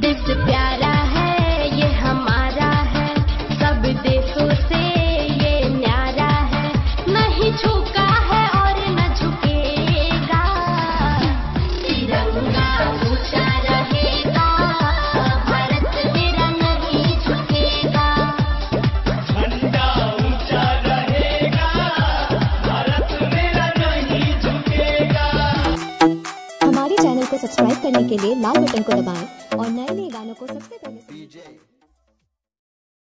देश प्यारा है ये हमारा है, सब देशों से ये न्यारा है, नहीं झुका है और न झुकेगा, तिरंगा ऊंचा रहेगा, भारत मेरा नहीं झुकेगा, झंडा ऊंचा रहेगा, भारत मेरा नहीं झुकेगा। हमारे चैनल को सब्सक्राइब करने के लिए लाल बटन को दबाएं और नए नए गानों को सबसे पहले